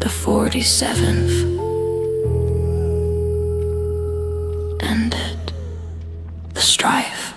The 47th ended the strife.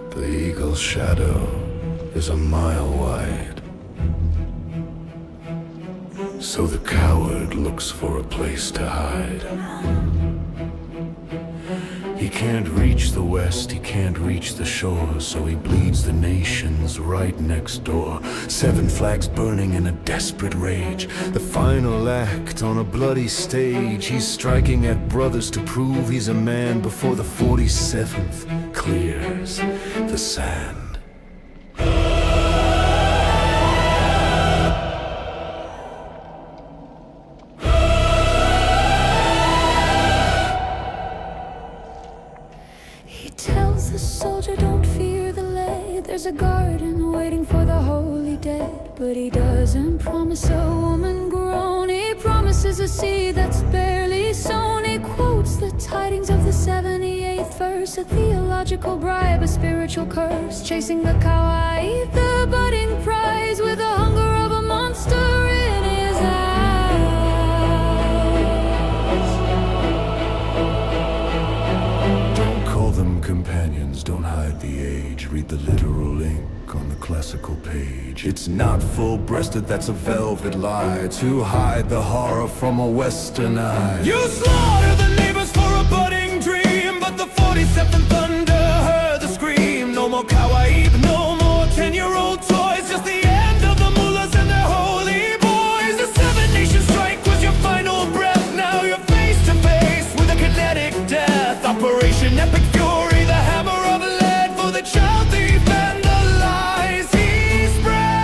The eagle's shadow is a mile wide, so the coward looks for a place to hide. He can't reach the west, he can't reach the shore, so he bleeds the nations right next door. 7 flags burning in a desperate rage, the final act on a bloody stage. He's striking at brothers to prove he's a man before the 47th clears the sand. He tells the soldier, don't fear the lead, there's a garden waiting for the holy dead. But he doesn't promise a woman grown, he promises a seed that's barely sown. He quotes the tidings of the 78th verse, a theological bribe, a spiritual curse, chasing the kawaii, the budding prize, with the hunger of a monster in his eyes. Don't call them companions, don't hide the age, read the literal ink on the classical page. It's not full-breasted, that's a velvet lie, to hide the horror from a western eye. You slaughter the neighbors for a budding dream, but the 47th thunder heard the scream. No more kawaii, no more 10-year-old toys, just the end of the mullahs and their holy boys. The 7-nation strike was your final breath, now you're face to face with a kinetic death. Operation Epic Fury, the hammer of lead for the child thief and the lies he spread.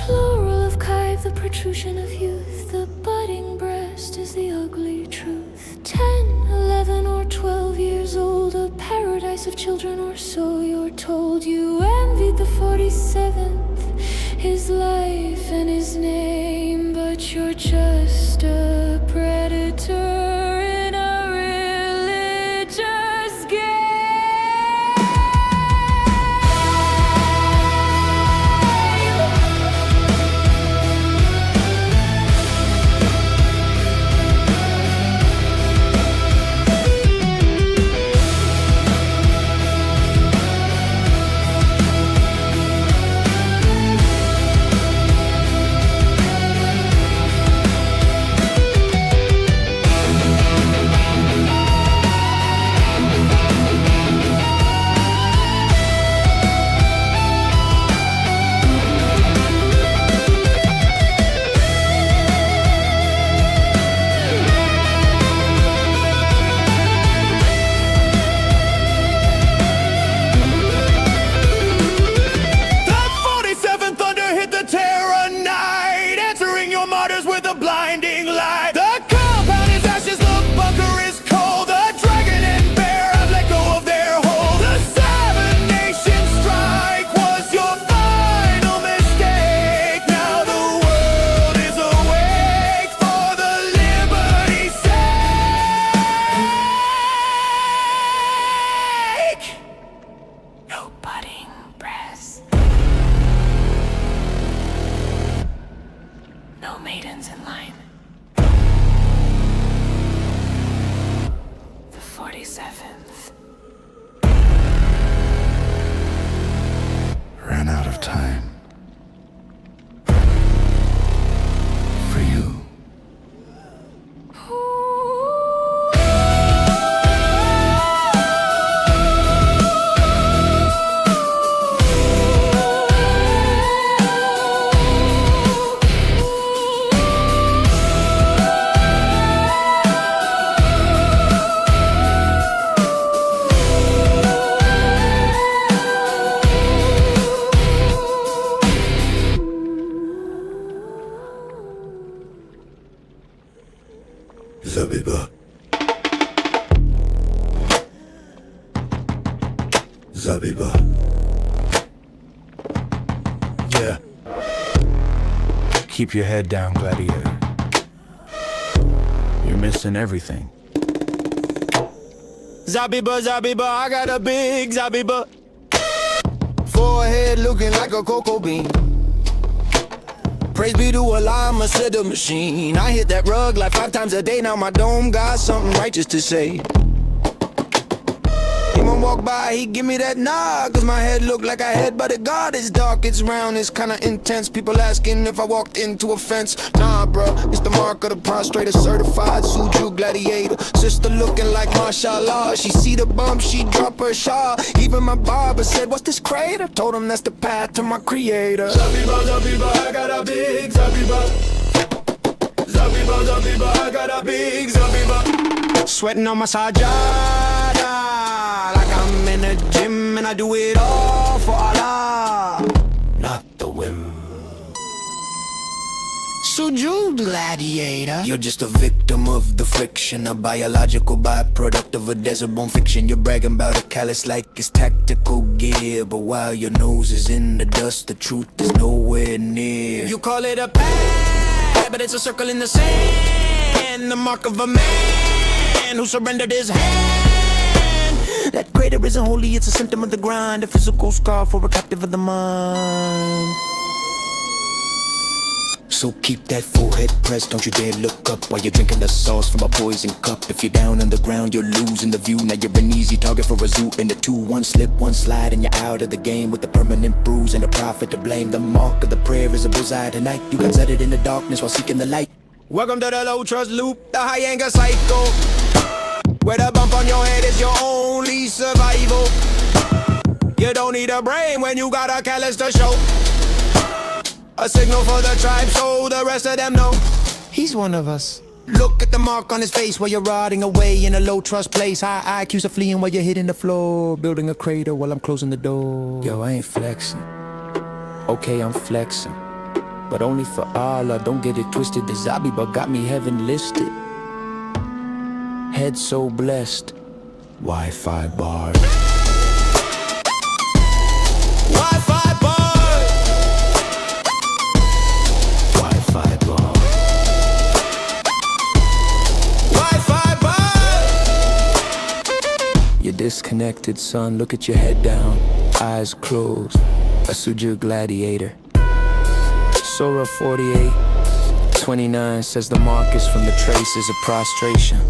Plural of Kai, the protrusion of youth, the budding breast is the ugly truth. 10, 11, or 12 years old, a paradise of children, or so you're told. You envied the 47th, his life and his name, but you're just a predator in a religious game. Zabiba. Yeah. Keep your head down, gladiator. You're missing everything. Zabiba, Zabiba, I got a big Zabiba. Forehead looking like a cocoa bean. Praise be to Allah, I'm a setter machine. I hit that rug like 5 times a day. Now my dome got something righteous to say. Anyone walk by, he give me that nod, cause my head look like a head, but it God. It's dark, it's round, it's kinda intense. People asking if I walked into a fence. Nah, bro, it's the mark of the prostrate, a certified Suju gladiator. Sister looking like mashallah. She see the bump, she drop her shawl. Even my barber said, what's this crater? Told him that's the path to my creator. Zabiba, Zabiba, I got a big Zabiba. Zabiba, Zabiba, I got a big Zabiba. Sweating on my sajada, like I'm in a gym and I do it all for Allah, not the whim. Sujood gladiator, you're just a victim of the friction, a biological byproduct of a desert-born fiction. You're bragging about a callus like it's tactical gear, but while your nose is in the dust, the truth is nowhere near. You call it a path, but it's a circle in the sand, the mark of a man who surrendered his hand. That greater isn't holy, it's a symptom of the grind, a physical scar for a captive of the mind. So keep that forehead pressed, don't you dare look up while you're drinking the sauce from a poison cup. If you're down on the ground, you're losing the view. Now you're an easy target for a zoo in the 2. 1 slip, 1 slide, and you're out of the game with a permanent bruise and a prophet to blame. The mark of the prayer is a bullseye tonight. You got set it in the darkness while seeking the light. Welcome to the low trust loop, the high anger cycle, where the bump on your head is your only survival. You don't need a brain when you got a callus to show. A signal for the tribe so the rest of them know he's one of us. Look at the mark on his face while you're rotting away in a low trust place. High IQs are fleeing while you're hitting the floor, building a crater while I'm closing the door. Yo, I ain't flexing. Okay, I'm flexing, but only for Allah. Don't get it twisted. The Zabiba got me heaven listed. Head so blessed. Wi-Fi bars. Wi-Fi bars. Wi-Fi bars. Wi-Fi bars. You're disconnected, son. Look at your head down, eyes closed. A Suju gladiator. Surah 48:29 says the mark is from the traces of prostration.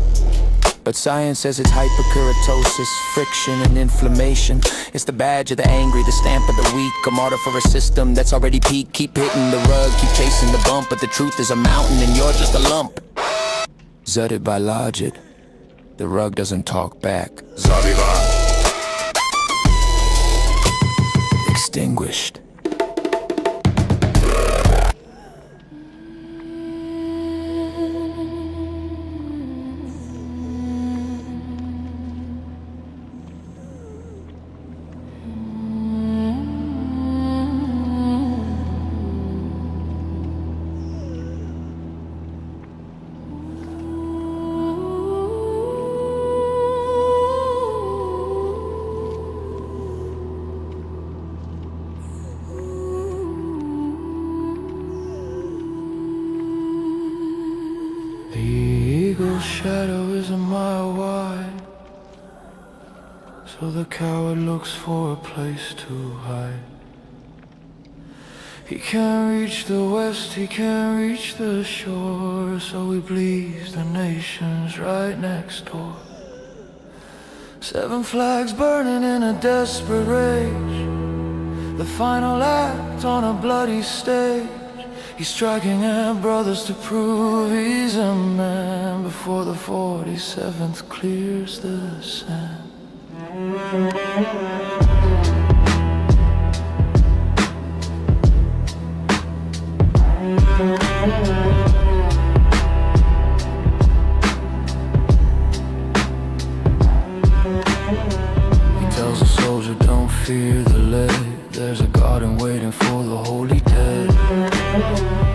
But science says it's hyperkeratosis, friction and inflammation. It's the badge of the angry, the stamp of the weak, a martyr for a system that's already peaked. Keep hitting the rug, keep chasing the bump, but the truth is a mountain and you're just a lump. Zutted by logic, the rug doesn't talk back. Zabiba. Extinguished. The eagle's shadow is a mile wide, so the coward looks for a place to hide. He can't reach the west, he can't reach the shore, so he bleeds the nations right next door. 7 flags burning in a desperate rage, the final act on a bloody stage. He's striking at brothers to prove he's a man before the 47th clears the sand. He tells the soldier, don't fear the lead. There's a garden waiting for the holy dead.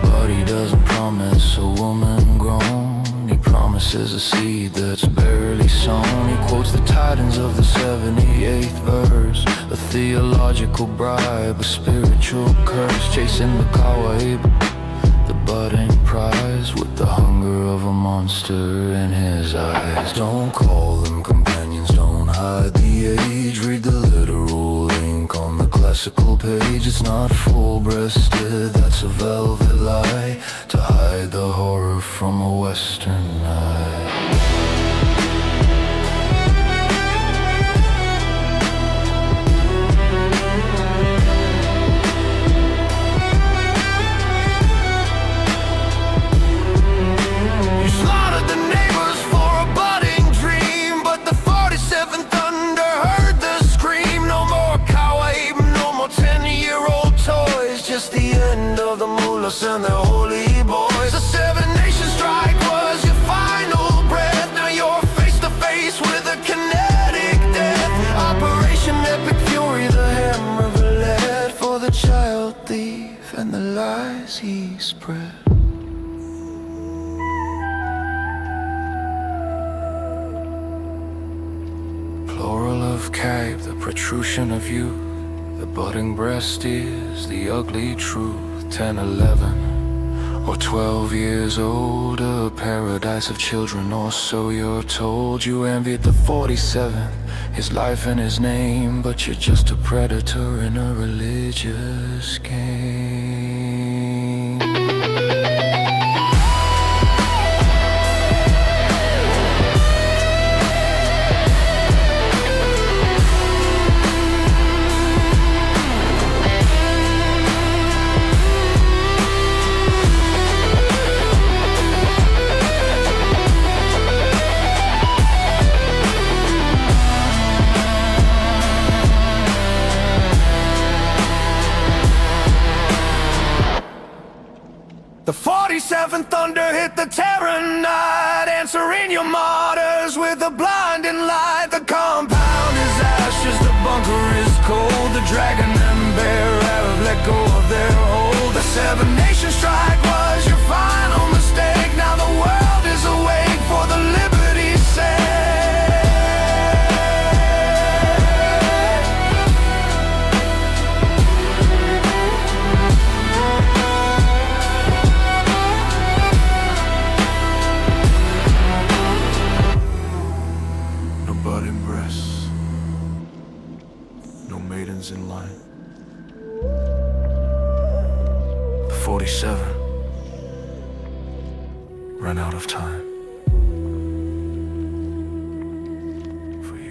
But he doesn't promise a woman grown. He promises a seed that's buried clearly sown. He quotes the titans of the 78th verse, a theological bribe, a spiritual curse, chasing the kawaii, the budding prize, with the hunger of a monster in his eyes. Don't call them companions, don't hide the age, read the literal link on the classical page. It's not full-breasted, that's a velvet lie, to hide the horror from a western eye. And the holy boys. The Seven Nation strike was your final breath. Now you're face to face with a kinetic death. Operation Epic Fury, the hammer of lead, for the child thief and the lies he spread. Plural of cape, the protrusion of youth, the budding breast is the ugly truth. 10, 11, or 12 years old, a paradise of children, or so you're told. You envied the 47th, his life and his name, but you're just a predator in a religious game. The 47th thunder hit the terror night, answering your martyrs with a blinding light. The compound is ashes, the bunker is cold. The dragon and bear have let go of their hold. The Seven Nation strike was your final mistake. Now the world is awake for the liberty's sake. Budding breasts, no maidens in line. The 47 ran out of time for you.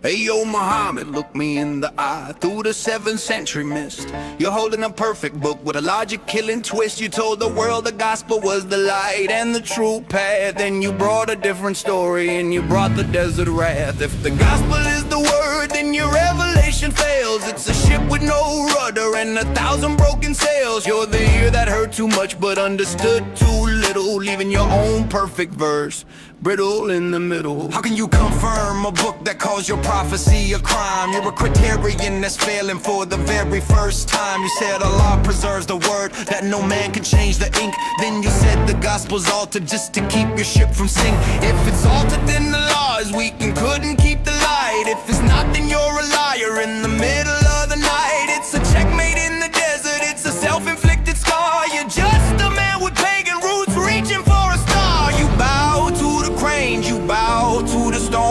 Hey yo Muhammad, look me in the eye through the 7th century mist. You're holding a perfect book with a logic-killing twist. You told the world the gospel was the light and the true path. Then you brought a different story and you brought the desert wrath. If the gospel is the word, then your revelation fails. It's a ship with no rudder and 1,000 broken sails. You're the ear that heard too much but understood too little, leaving your own perfect verse brittle in the middle. How can you confirm a book that calls your prophecy a crime? You're a criterion that's failing for the very first time. You said Allah preserves the word, that no man can change the ink. Then you said the gospel's altered just to keep your ship from sink. If it's altered, then the law is weak and couldn't keep the light. If it's not, then you're a liar in the middle of the night. It's a checkmate in the desert, it's a self-inflicted scar. You're just a man with pagan roots reaching for a star. You bow to the cranes, you bow to the storm.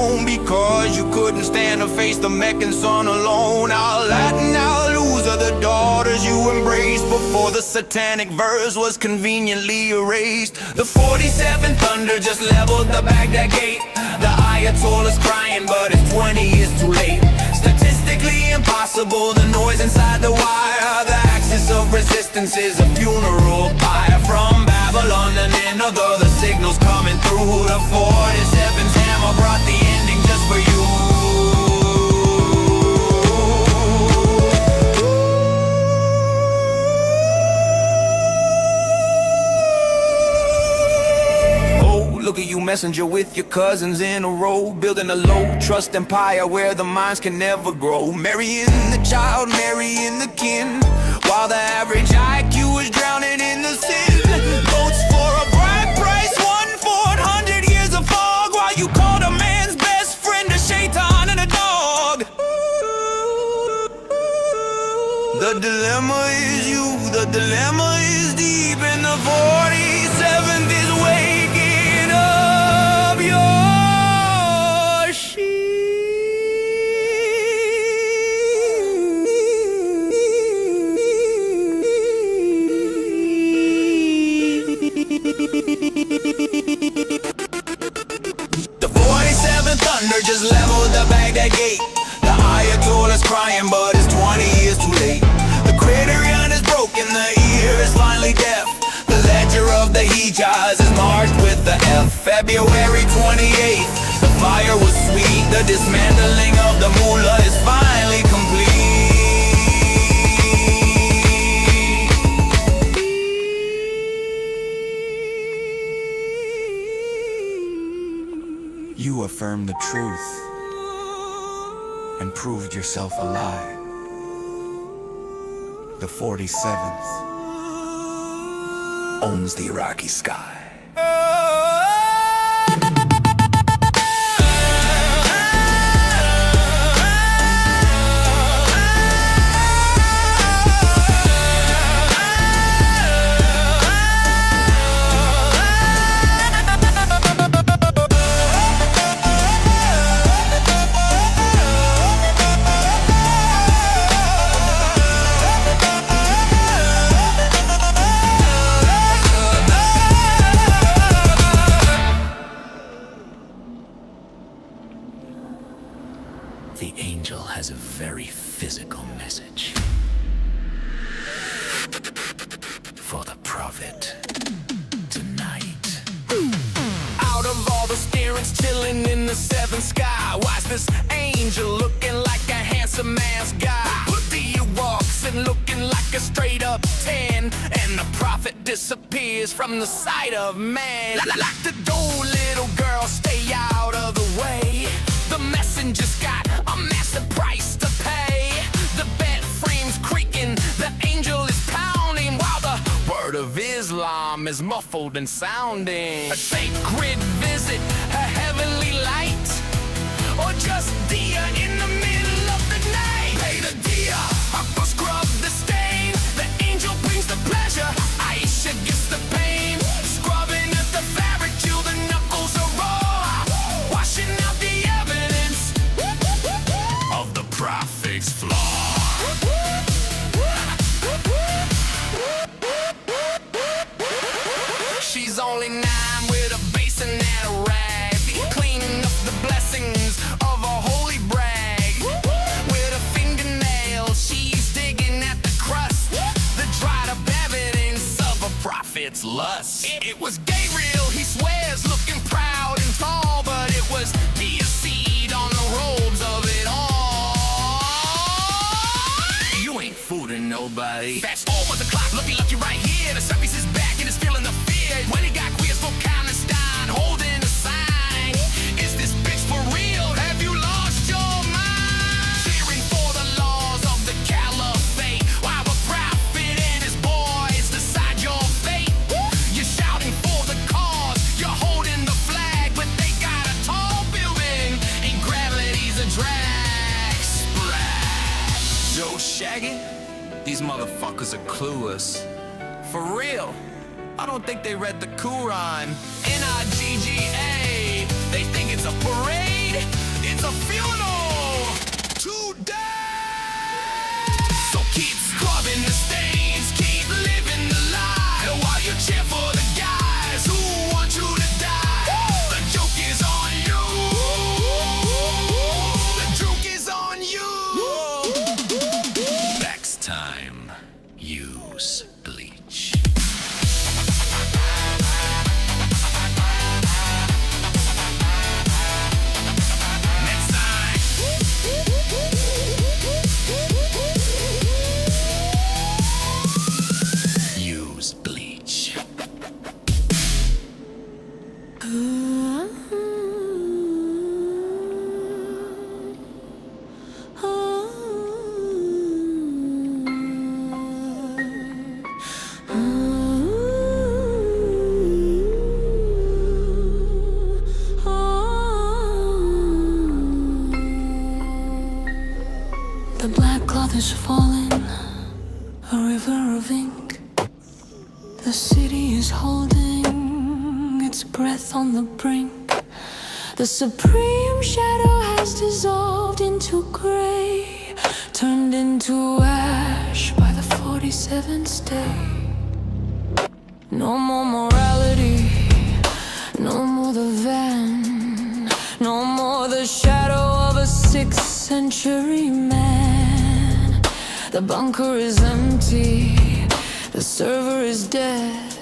face the Meccan sun alone. Our Latin, our loser, the daughters you embraced before the satanic verse was conveniently erased. The 47th thunder just leveled the Baghdad gate. The Ayatollah's crying, but it's 20 years too late. Statistically impossible, the noise inside the wire. The axis of resistance is a funeral pyre. From Babylon to Nineveh, the signal's coming through. The 47's hammer brought the ending just for you. Look at you, messenger, with your cousins in a row, building a low trust empire where the minds can never grow. Marrying the child, marrying the kin, while the average IQ is drowning in the sin. Votes for a bright price, 1/400 years of fog, while you called a man's best friend a shaitan and a dog. The dilemma is you, the dilemma is deep, and the 47th is waking up your sheep. The 47th thunder just leveled the Baghdad gate. The Ayatollah's crying, but it's 20 years too late. The Criterion is broken, the ear is finally deaf. The ledger of the Hijaz is marked with the F. February 28th, the fire was sweet. The dismantling of the mullah is finally complete. You affirmed the truth and proved yourself a lie. The 47th owns the Iraqi sky. The angel has a very physical message for the prophet tonight. Out of all the spirits chilling in the seventh sky, why's this angel looking like a handsome ass guy? He walks and looking like a straight up 10, and the prophet disappears from the sight of man. Lock the door, little girl, stay out of the way. The messenger's got a massive price to pay. The bed frame's creaking, the angel is pounding, while the word of Islam is muffled and sounding. A sacred visit, a heavenly light, or just dia in the middle of the night. Pay the dia, I'll scrub the stain. The angel brings the pleasure, Aisha gets the pain. Scrubbing at the fabric till the knuckles are raw, washing out the evidence of the prophet's flaw. She's only 9 with a basin and a rag, cleaning up the blessings of a holy brag. With a fingernail, she's digging at the crust, the dried up evidence of a prophet's lust. It was Gabriel, he swears, looking proud and tall, but it was Dia's seed on the robes of it all. You ain't fooling nobody. Fast forward the clock, looking lucky right here. The service is back and it's feeling the fear. When he got queers for Palestine, holding a sign. Is this bitch for real? Have you lost your mind? Cheering for the laws of the caliphate, while the prophet and his boys decide your fate. You're shouting for the cause, you're holding the flag, but they got a tall building and gravity's a drag. Splash. Joe Shaggy? These motherfuckers are clueless. For real, I don't think they read the Quran. NIGGA, they think it's a parade, it's a funeral. The black cloth is falling, a river of ink. The city is holding its breath on the brink. The supreme shadow has dissolved into gray, turned into ash by the 47th day. No more morality, no more the van, no more the shadow of a 6th century man. The bunker is empty, the server is dead.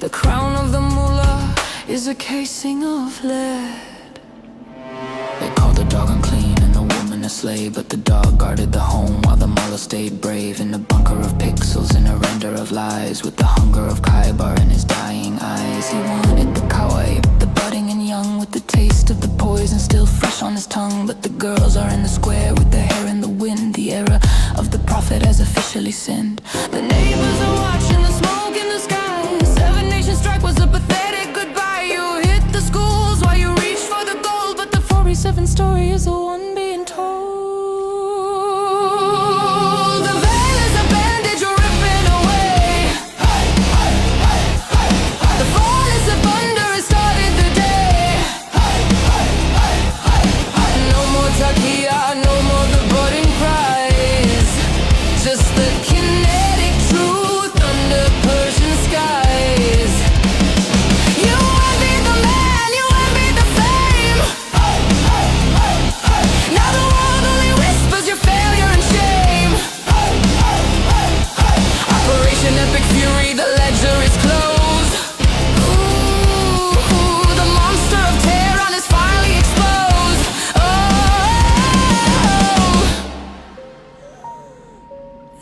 The crown of the mullah is a casing of lead. They called the dog unclean and the woman a slave, but the dog guarded the home while the mullah stayed brave. In a bunker of pixels, in a render of lies, with the hunger of Khyber in his dying eyes. He wanted the kawaii, the budding and young, with the taste of the poison still fresh on his tongue. But the girls are in the square with the hair in the wind. The era of the prophet has officially sinned. The neighbors are watching the smoke in the sky. 7 Nation strike was a pathetic goodbye. You hit the schools while you reach for the gold, but the 47 story is the one being told. The veil is a bandage you're ripping away. The fall is a thunder, it started the day. No more takia, no more the budding cries. Just the kinetic truth under Persian skies. You envy the man, you envy the fame. Now the world only whispers your failure and shame. Operation Epic Fury, the ledger is closed. Ooh, the monster of Tehran is finally exposed. Oh,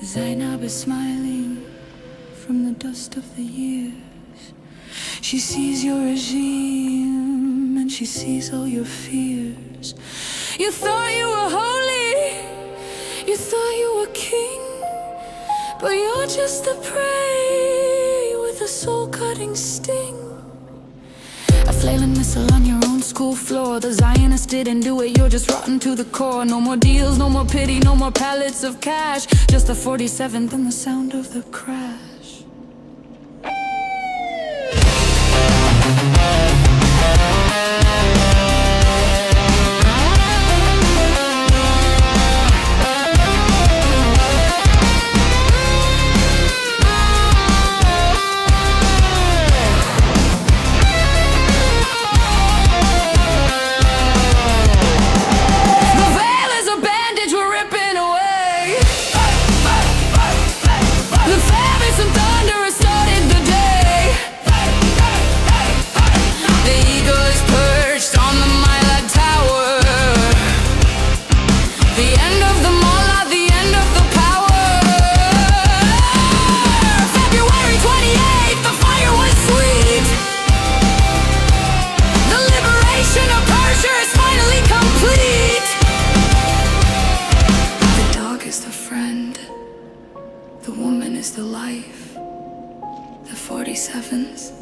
Zainab is smiling from the dust of the years. She sees your regime and she sees all your fears. You thought you were holy, you thought you were king, but you're just the prey with a soul-cutting sting. A flailing missile on your own school floor. The Zionists didn't do it, you're just rotten to the core. No more deals, no more pity, no more pallets of cash. Just the 47th and the sound of the crash. The veil is a bandage we're ripping away. The fire is some thunder, it started the day. The eagle is perched on the Milad Tower. The end of the mullah, the end of the power. February 28th, the fire was sweet. The liberation of Persia is finally complete. The dog is the friend, the woman is the life. The 47s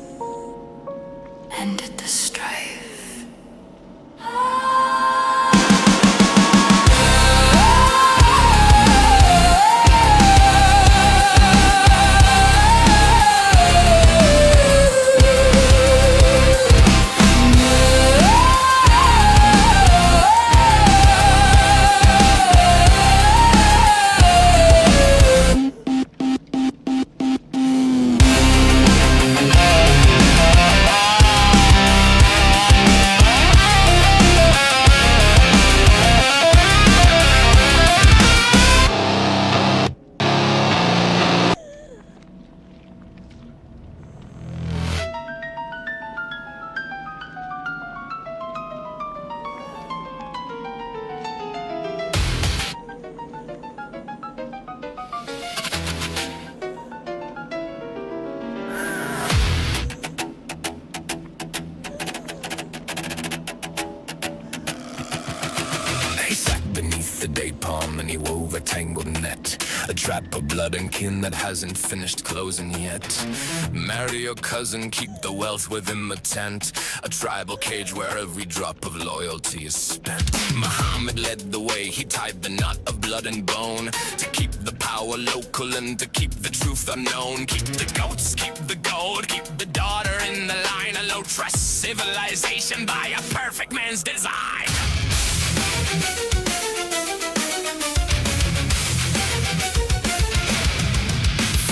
ended the strife. He sat beneath the date palm and he wove a tangled net A trap of blood and kin that hasn't finished closing yet. Marry your cousin, keep the wealth within the tent. A tribal cage where every drop of loyalty is spent. Muhammad led the way, he tied the knot of blood and bone. To keep the power local and to keep the truth unknown. Keep the goats, keep the gold, keep the daughter in the line. A low trust civilization by a perfect man's design.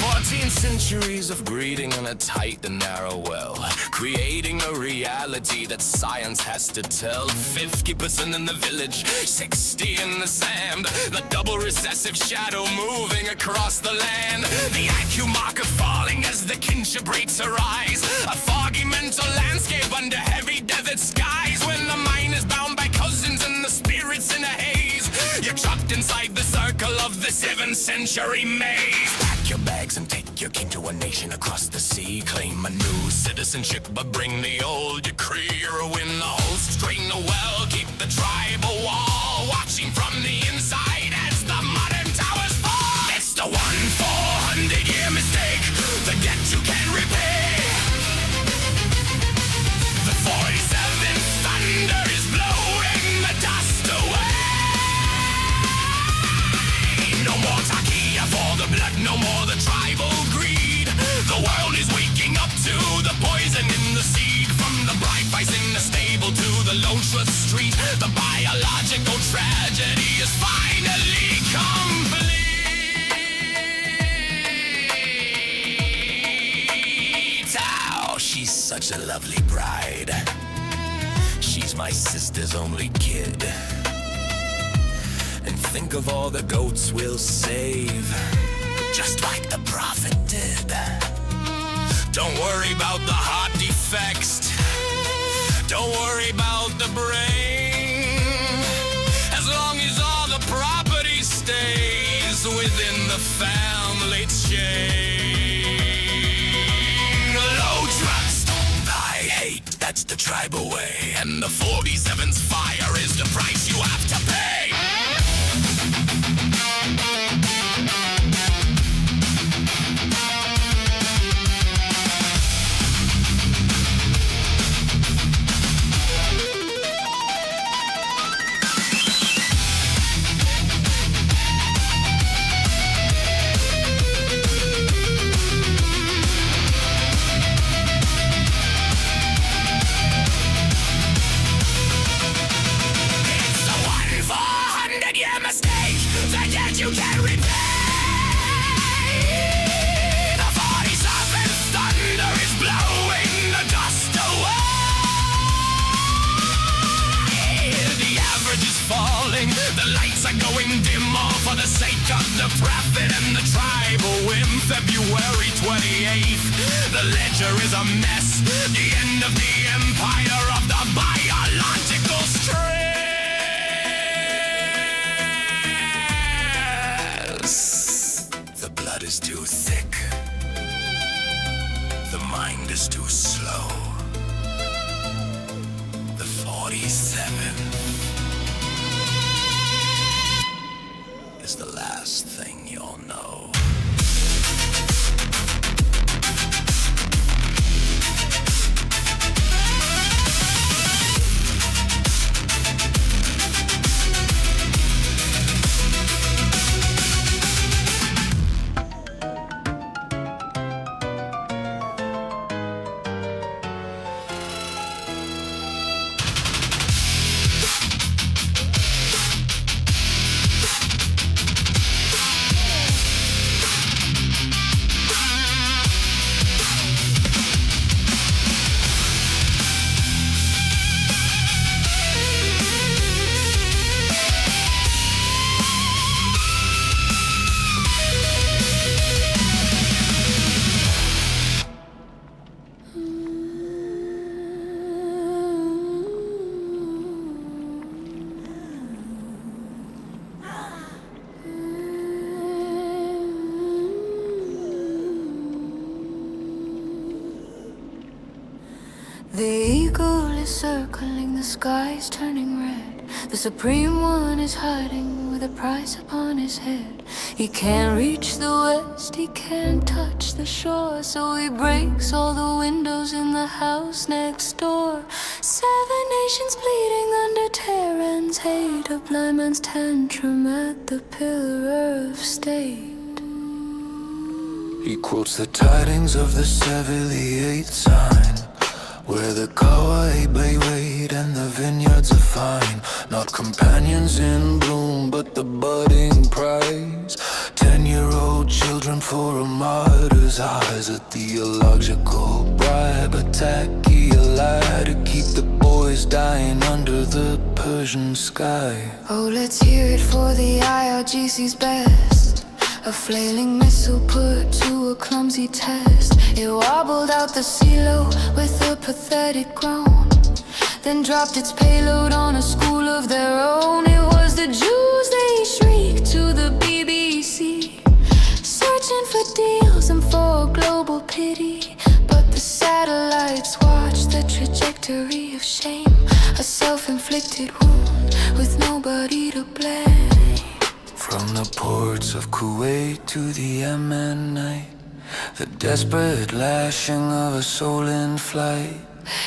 14 centuries of breeding in a tight and narrow well, creating a reality that science has to tell. 50% in the village, 60 in the sand. The double recessive shadow moving across the land. The IQ marker falling as the kinship rates arise. A foggy mental landscape under heavy desert skies. When the mind is bound by cousins and the spirits in a haze, you're trapped inside the circle of the 7th century maze. Pack your bags and take your king to a nation across the sea. Claim a new citizenship, but bring the old decree. Or win the host, drain the well, keep the tribal wall, watching from the inside as the modern towers fall. It's the 1-400-year mistake, the debt you can't repay. The 47th thunder is blowing the dust away. No more takia for the blood, no more the tribal greed. The world is waking up to the poison in the seed. From the bright vice in the stable to the low trust street, the biological tragedy is finally complete. Oh, she's such a lovely bride. She's my sister's only kid. And think of all the goats we'll save, just like the prophet did. Don't worry about the heart defects, don't worry about the brain. As long as all the property stays within the family chain. Low trust, high hate, that's the tribal way. And the 47's fire is the price you have to pay. You can't repay. The 47th thunder is blowing the dust away. The average is falling, the lights are going dim, all for the sake of the profit and the tribal whim. February 28th, the ledger is a mess. The end of the empire of the biological stress. The blood is too thick, the mind is too slow. The 47 is the last thing you'll know. is circling, the sky's turning red. The Supreme One is hiding with a price upon his head. He can't reach the west, he can't touch the shore, so he breaks all the windows in the house next door. 7 nations bleeding under Terran's hate, a blind man's tantrum at the pillar of state. He quotes the tidings of the 78th sign, where the kawaii bay wait and the vineyards are fine. Not companions in bloom, but the budding prize. 10-year-old children for a martyr's eyes. A theological bribe, a tacky lie to keep the boys dying under the Persian sky. Oh, let's hear it for the IRGC's best. A flailing missile put to a clumsy test. It wobbled out the silo with a pathetic groan, then dropped its payload on a school of their own. It was the Jews, they shrieked to the BBC, searching for deals and for global pity. But the satellites watched the trajectory of shame, a self-inflicted wound with nobody to blame. From the ports of Kuwait to the Yemen night, the desperate lashing of a soul in flight.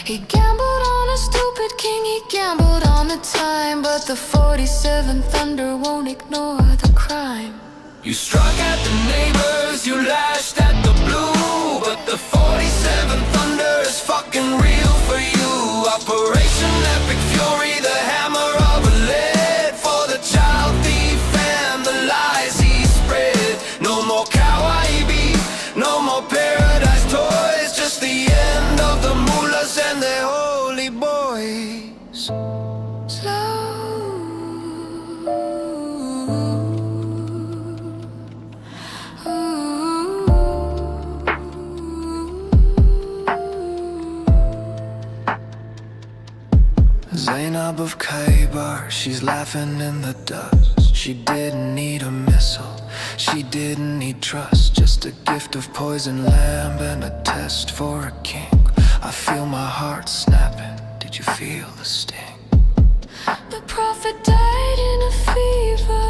He gambled on a stupid king, he gambled on the time, but the 47 Thunder won't ignore the crime. You struck at the neighbors, you lashed at the blue, but the 47 Thunder is fucking real for you. Operation Epic Fury, the hammer of a lead for the child thief and the lies he spread. No more kawaii beef, no more paradise toys, just the end of the mullahs and their holy boys. Zainab of Khaybar, she's laughing in the dust. She didn't need a missile, she didn't need trust, just a gift of poison lamb and a test for a king. I feel my heart snapping, did you feel the sting? The prophet died in a fever,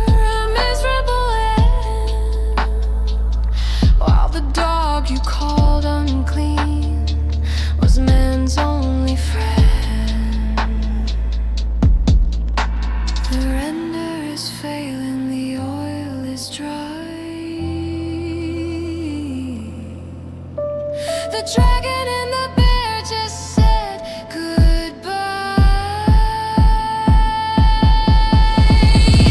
a miserable end, while the dog you called unclean was man's only friend. The render is failing, the oil is dry. The dragon and the bear just said goodbye.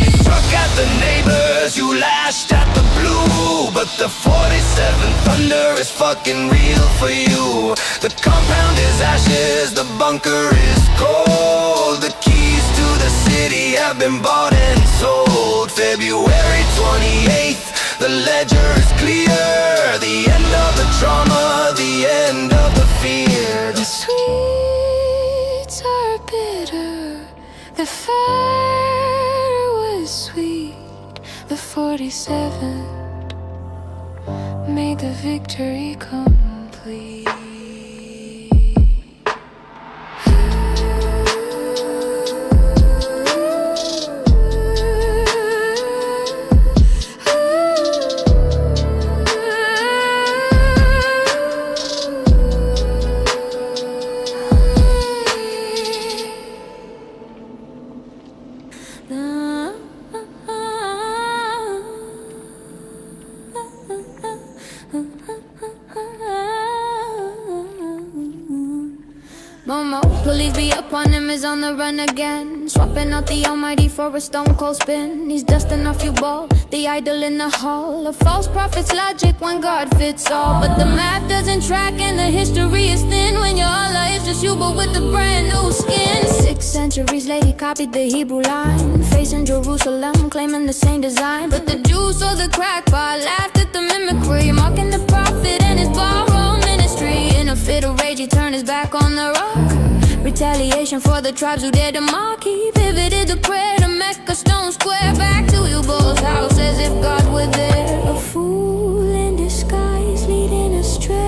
You struck at the neighbors, you lashed at the blue, but the 47 Thunder is fucking real for you. The compound is ashes, the bunker is cold. The keys to the city have been bought and sold. February 28th, the ledger is clear. The end of the trauma, the end of the fear. The sweets are bitter, the fire was sweet. The 47 made the victory complete. Momo, police be up on him, is on the run again. Swapping out the almighty for a stone cold spin. He's dusting off you ball, the idol in the hall. A false prophet's logic, one God fits all. But the map doesn't track and the history is thin, when your Allah is just you but with a brand new skin. 6 centuries later, he copied the Hebrew line, facing Jerusalem, claiming the same design. But the Jews saw the crack bar, laughed at the mimicry, mocking the prophet and his borrowed ministry. In a fit of rage, he turned his back on the rock. Retaliation for the tribes who dared to mock. He pivoted the prayer to Mecca, stone square, back to you both house as if God were there. A fool in disguise, leading astray.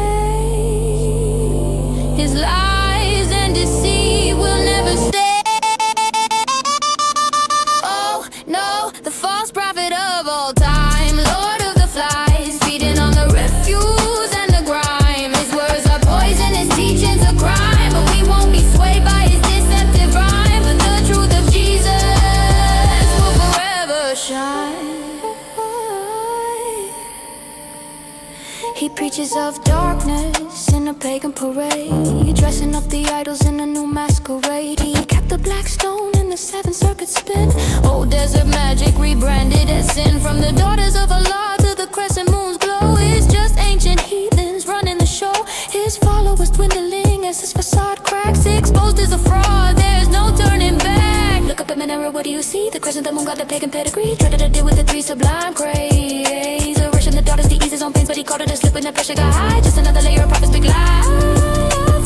His lies and deceit witches of darkness in a pagan parade, dressing up the idols in a new masquerade. He kept the black stone in the 7 circuit spin. Old desert magic rebranded as sin. From the daughters of Allah to the crescent moon's glow, it's just ancient heathens running the show. His followers dwindling as his facade cracks, exposed as a fraud, there's no turning back. Look up in the mirror, what do you see? The crescent, the moon got the pagan pedigree. Dreaded to deal with the 3 sublime craze. A rush in the daughters to ease his own pains, but he called it a slip when the pressure got high. Just another layer of prophet's big lie.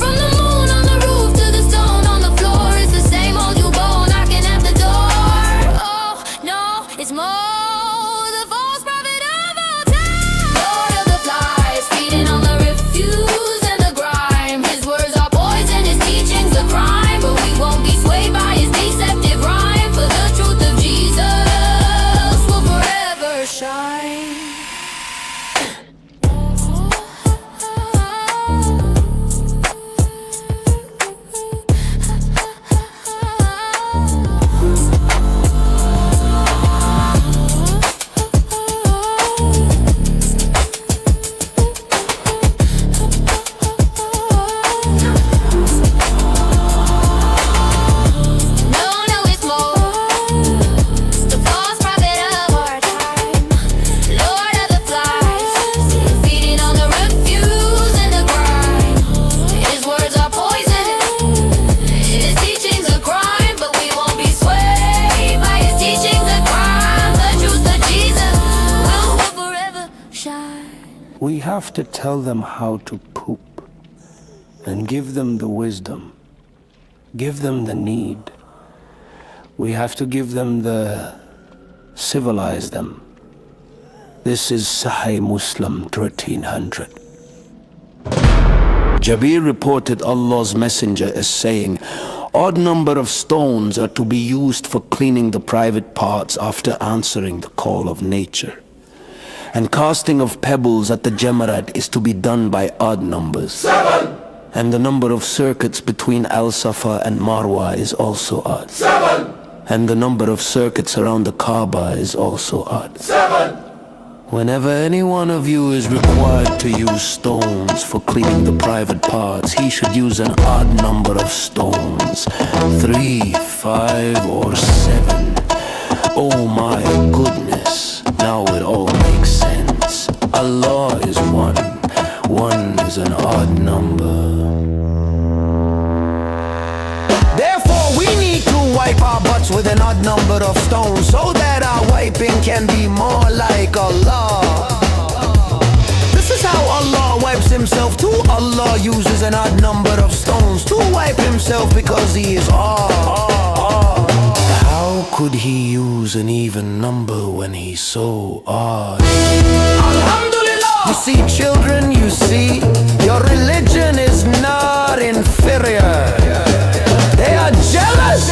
From the moon on the roof to the stone on the floor, it's the same old you bone knocking at the door. Oh no, it's more the false prophet of all time. Lord of the flies, feeding on the refuse and the grime. His words are poison, his teachings a crime, but we won't be swayed by his deceptive rhyme. For the truth of Jesus will forever shine. We have to tell them how to poop and give them the wisdom, give them the need. We have to give them the civilize them. This is Sahih Muslim 1300. Jabir reported Allah's messenger as saying, odd number of stones are to be used for cleaning the private parts after answering the call of nature. And casting of pebbles at the Jamarat is to be done by odd numbers. 7! And the number of circuits between Al-Safa and Marwa is also odd. 7! And the number of circuits around the Kaaba is also odd. 7! Whenever any one of you is required to use stones for cleaning the private parts, he should use an odd number of stones. 3, 5, or 7. Oh my goodness, now it all makes sense. Allah is one. One is an odd number. Therefore we need to wipe our butts with an odd number of stones, so that our wiping can be more like Allah. This is how Allah wipes himself too. Allah uses an odd number of stones to wipe himself because he is odd. How could he use an even number when he's so odd? Alhamdulillah! You see, children, you see, your religion is not inferior. They are jealous.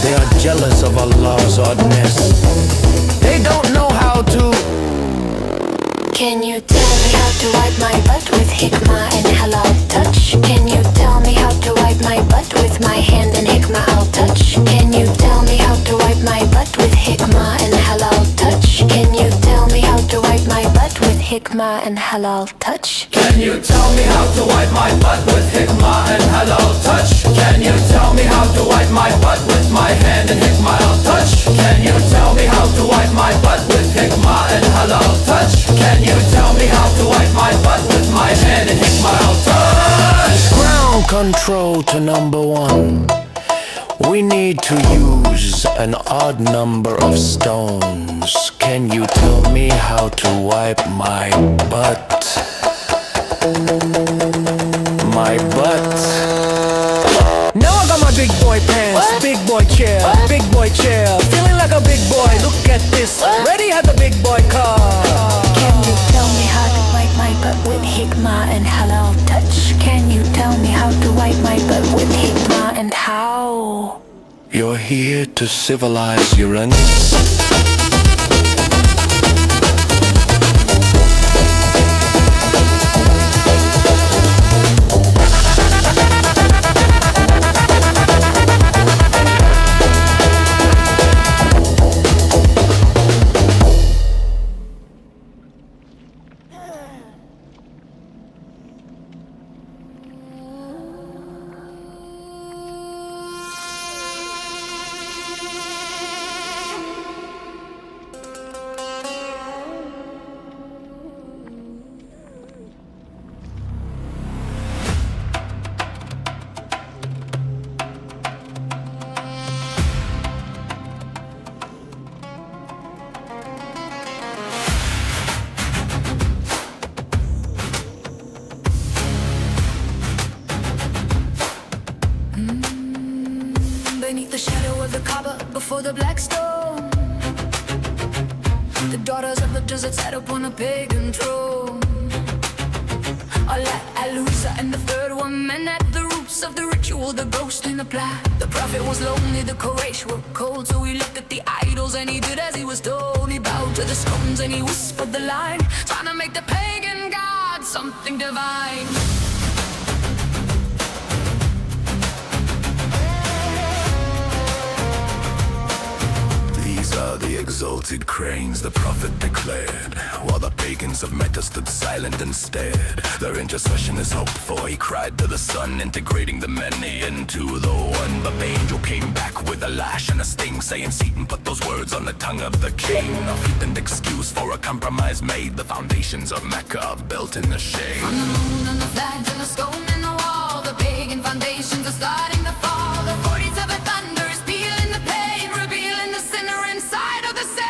They are jealous of Allah's oddness. They don't know how to. Can you tell me how to wipe my butt with hikmah and halal touch? Can you tell me how to wipe my butt with my hand and hikmah I'll touch? Can you tell me how to wipe my butt with hikmah and halal touch? Can you tell me how to wipe my butt with hikmah and halal touch? Can you tell me how to wipe my butt with hikmah and halal touch? Can you tell me how to wipe my butt with my hand and hikmah I'll touch? Can you tell me how to wipe my butt with hikmah and halal touch? Can you tell me how to wipe my butt with my hand and hikmah I'll touch? Ground control to number 1. We need to use an odd number of stones. Can you tell me how to wipe my butt? My butt. Now I got my big boy pants, big boy chair, big boy chair. Feeling like a big boy, look at this. Ready had the big boy car. Can you tell me how to wipe my butt with hikmah and halal touch? Can you tell me how to wipe my butt with hikmah and how? You're here to civilize Uranus. shadow of the Kaaba before the black stone. The daughters of the desert sat upon a pagan throne. Allah, Alusa, and the third woman at the roots of the ritual, the ghost in the plat. The prophet was lonely, the Quraysh were cold, so he looked at the idols and he did as he was told. He bowed to the stones and he whispered the line, trying to make the pagan god something divine. These are the exalted cranes, the prophet declared, while the pagans of Mecca stood silent and stared. Their intercession is hope, for he cried to the sun, integrating the many into the one. But the angel came back with a lash and a sting, saying, Satan, put those words on the tongue of the king. A flippant excuse for a compromise made, the foundations of Mecca are built in the shade. On the moon and the flags and the stone in the wall, the pagan foundations are starting to fall. The 47 thunders peeling the pain, revealing the sinner inside of the saint.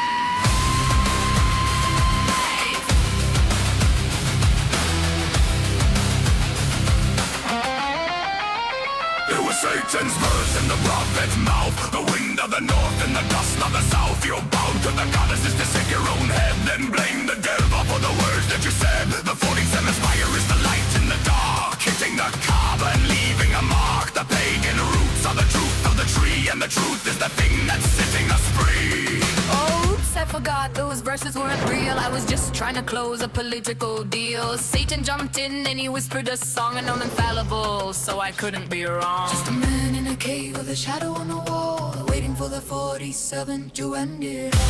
It was Satan's verse in the prophet's mouth, the wind of the north and the dust of the south. You're bound to the goddesses to shake your own head, then blame the devil for the words that you said. The 47th fire is the light in the dark, hitting the Kaaba and leaving a mark. The pagan roots are the truth of the tree, and the truth is the thing that's setting us free. Oops, I forgot those verses weren't real. I was just trying to close a political deal. Satan jumped in and he whispered a song, and I'm infallible, so I couldn't be wrong. Just a man in a cave with a shadow on the wall, waiting for the 47 to end it all.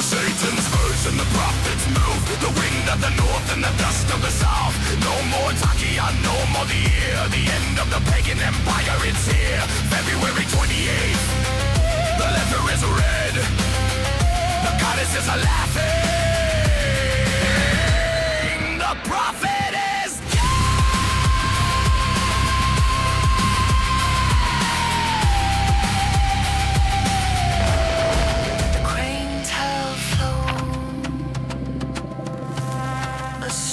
Satan's verse and the prophet's move, the wind of the north and the dust of the south. No more Takia, no more the year, the end of the pagan empire, it's here. February 28th, the letter is red, the goddesses are laughing, the prophet is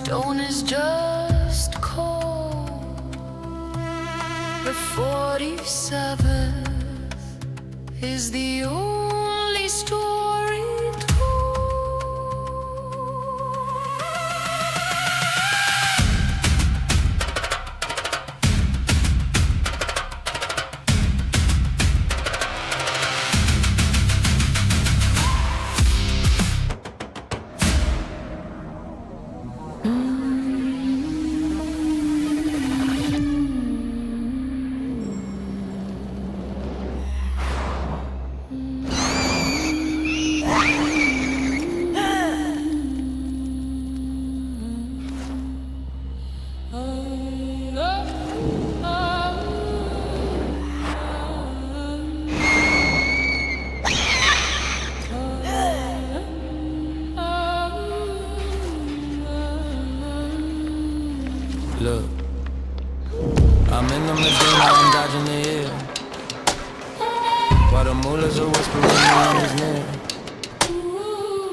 stone is just cold. The 47th is the only story told. Look, I'm in the Medina, I'm dodging the air, while the mullahs are whispering in his near.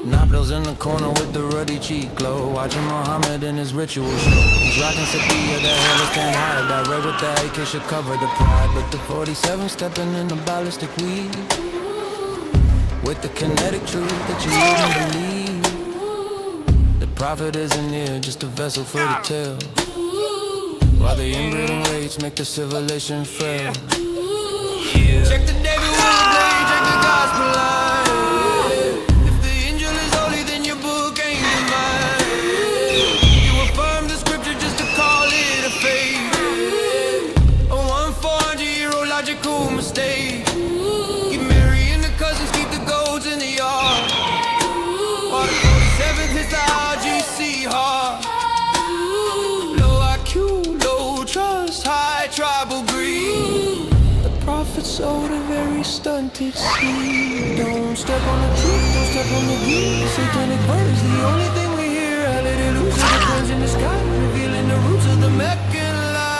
Nabdo's in the corner with the ruddy cheek glow, watching Muhammad in his ritual show. He's rocking Safiya, that hell can't hide. That red with the AK should cover the pride, but the 47 stepping in the ballistic weed, with the kinetic truth that you wouldn't believe. The prophet isn't near, just a vessel for the tale, while the inbreeding rates make the civilization frail. Check the David Will blade, check the gospel line. If the angel is holy, then your book ain't divine. You affirm the scripture just to call it a faith, a 1,400-year-old logical mistake. Get Mary and the cousins, keep the goats in the yard, while the 47th hits the RGC hard. Low IQ, trust, high tribal greed. The prophet sold a very stunted it seems. Don't step on the truth, don't step on the gear. Satanic words, the only thing we hear. I let it loose, it depends in the sky, revealing the roots of the Meccan lie.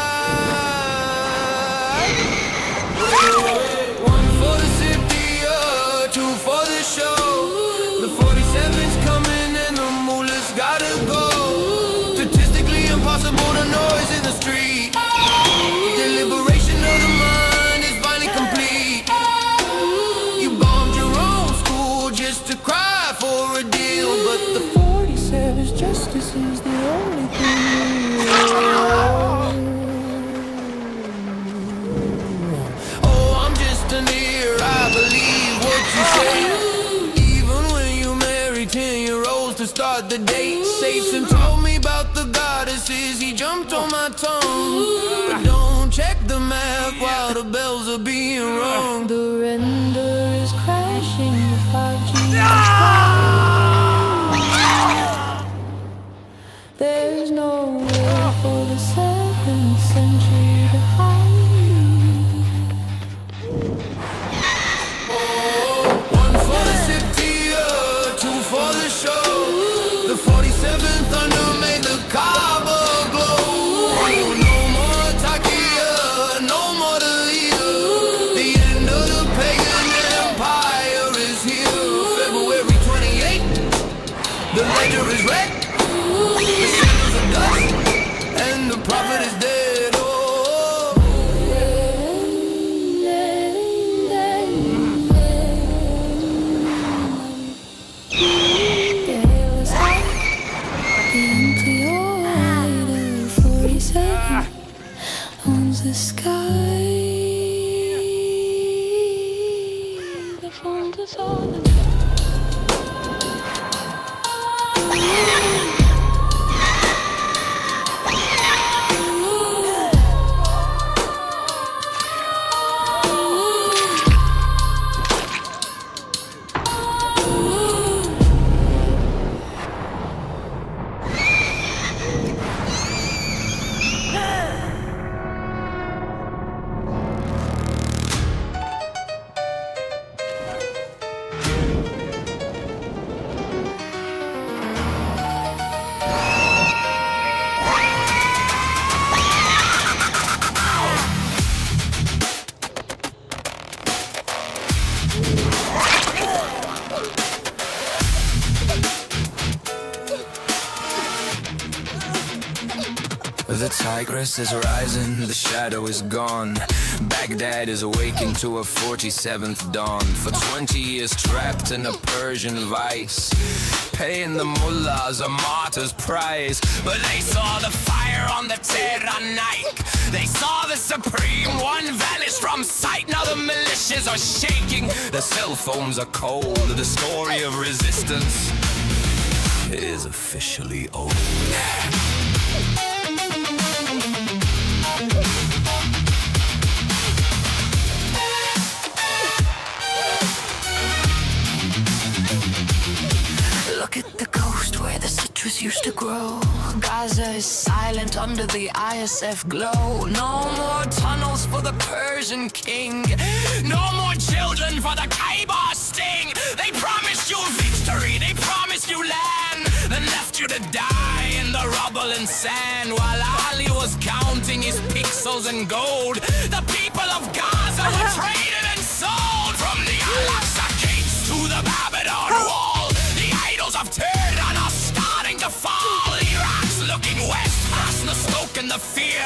One for the city, two for the show. The 47's coming and the moolah's gotta go. Statistically impossible, the noise in the street. The liberation of the mind is finally complete. You bombed your own school just to cry for a deal, but the 47's justice is the only thing. Oh, I'm just an ear, I believe what you say. Even when you marry 10-year-olds to start the date. Satan told me about the goddesses, he jumped on my tongue. But don't check the math while the bells are being rung. The render is crashing, the 5G There's no way for the 7th century to hide. One for the city, two for the show. The 47th thunder made the Kaaba glow. No more Takia, no more the leader. The end of the pagan empire is here. February 28th, the ledger is red. The sandals are dust, and the prophet is dead. Oh. The hail is high, the empty order 47 owns the sky. The phones is all the The tigress is rising, the shadow is gone. Baghdad is awaking to a 47th dawn. For 20 years trapped in a Persian vice, paying the mullahs a martyr's price. But they saw the fire on the Tehran-Nike. They saw the Supreme One vanish from sight. Now the militias are shaking, the cell phones are cold. The story of resistance is officially old. Look at the coast where the citrus used to grow. Gaza is silent under the ISF glow. No more tunnels for the Persian king. No more children for the Khaybar sting. They promised you victory, they promised you land, then left you to die in the rubble and sand. While Ali was counting his pixels and gold, the people of Gaza were traded and sold. From the Al-Aqsa gates to the Babylon wall, the idols of Tehran are starting to fall. Iraq's looking west, past the smoke and the fear.